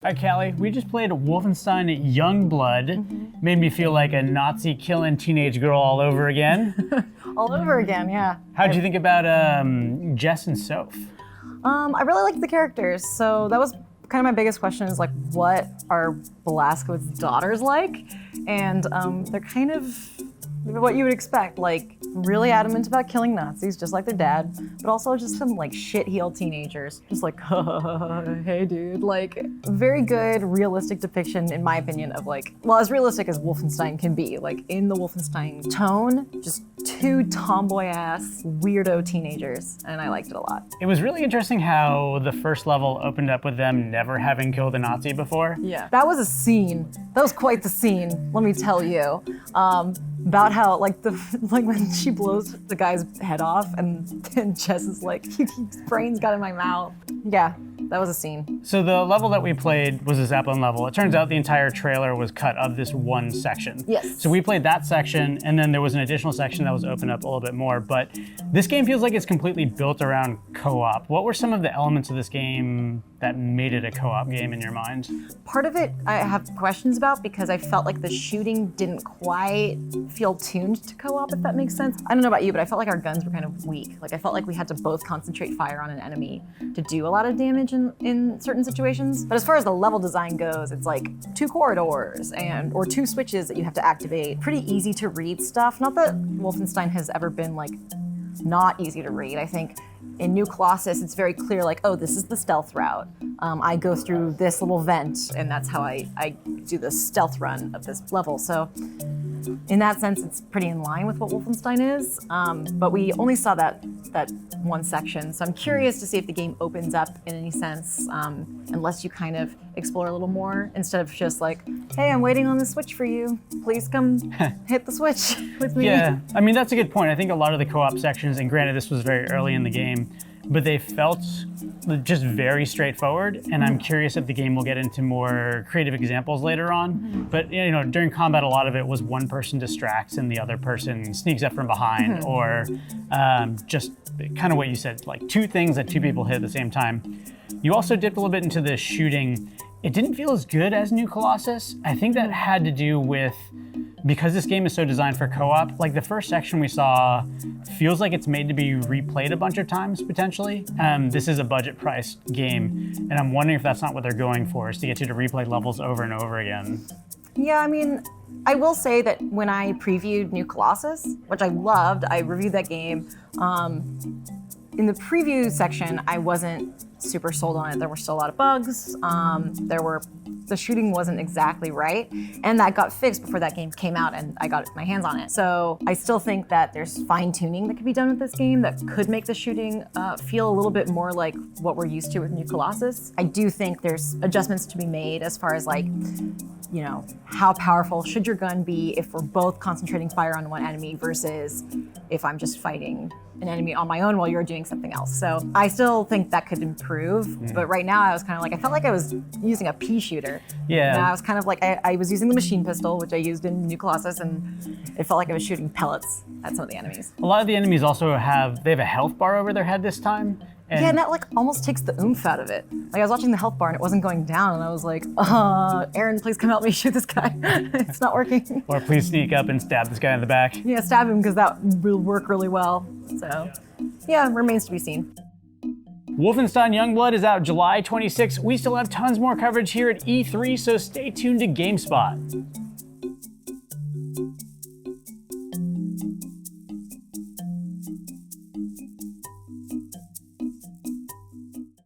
Hi, Callie. We just played Wolfenstein Youngblood. Made me feel like a Nazi killing teenage girl all over again. All over again, yeah. How'd you think about Jess and Soph? I really liked the characters, so that was kind of my biggest question is like, what are Blazkowicz's daughters like? And they're kind of what you would expect, like really adamant about killing Nazis, just like their dad, but also just some like shit-heeled teenagers, just like, hey dude, like very good, realistic depiction, in my opinion, of like, well, as realistic as Wolfenstein can be, like in the Wolfenstein tone, just two tomboy-ass, weirdo teenagers, and I liked it a lot. It was really interesting how the first level opened up with them never having killed a Nazi before. Yeah, that was a scene. That was quite the scene, let me tell you. About how like when she blows the guy's head off and then Jess is like, his brains got in my mouth. Yeah, that was a scene. So the level that we played was a Zeppelin level. It turns out the entire trailer was cut of this one section. Yes. So we played that section, and then there was an additional section that was opened up a little bit more, but this game feels like it's completely built around co-op. What were some of the elements of this game that made it a co-op game in your mind? Part of it I have questions about because I felt like the shooting didn't quite feel tuned to co-op, if that makes sense. I don't know about you, but I felt like our guns were kind of weak. Like I felt like we had to both concentrate fire on an enemy to do a lot of damage in certain situations. But as far as the level design goes, it's like 2 corridors or 2 switches that you have to activate. Pretty easy to read stuff. Not that Wolfenstein has ever been like not easy to read. I think in New Colossus, it's very clear, like, oh, this is the stealth route. I go through this little vent, and that's how I do the stealth run of this level. So in that sense, it's pretty in line with what Wolfenstein is. But we only saw that one section. So I'm curious to see if the game opens up in any sense, unless you kind of explore a little more, instead of just like, hey, I'm waiting on the switch for you. Please come hit the switch with me. Yeah, I mean, that's a good point. I think a lot of the co-op sections, and granted this was very early in the game, but they felt just very straightforward, and I'm curious if the game will get into more creative examples later on. But you know, during combat, a lot of it was one person distracts and the other person sneaks up from behind, or just kind of what you said, like 2 things that 2 people hit at the same time. You also dipped a little bit into the shooting. It didn't feel as good as New Colossus. I think that had to do with, because this game is so designed for co-op, like the first section we saw feels like it's made to be replayed a bunch of times, potentially. This is a budget-priced game, and I'm wondering if that's not what they're going for, is to get you to replay levels over and over again. Yeah, I mean, I will say that when I previewed New Colossus, which I loved, I reviewed that game, in the preview section, I wasn't super sold on it. There were still a lot of bugs. The shooting wasn't exactly right, and that got fixed before that game came out and I got my hands on it. So I still think that there's fine tuning that could be done with this game that could make the shooting feel a little bit more like what we're used to with New Colossus. I do think there's adjustments to be made as far as like, you know, how powerful should your gun be if we're both concentrating fire on one enemy versus if I'm just fighting an enemy on my own while you're doing something else. So I still think that could improve, but right now I was kind of like, I felt like I was using a pea shooter. Yeah. And I was kind of like, I was using the machine pistol, which I used in New Colossus, and it felt like I was shooting pellets at some of the enemies. A lot of the enemies also have a health bar over their head this time. And yeah, and that like almost takes the oomph out of it. Like I was watching the health bar and it wasn't going down, and I was like, Aaron, please come help me shoot this guy. It's not working. Or please sneak up and stab this guy in the back. Yeah, stab him because that will work really well. So yeah, remains to be seen. Wolfenstein Youngblood is out July 26th. We still have tons more coverage here at E3, so stay tuned to GameSpot.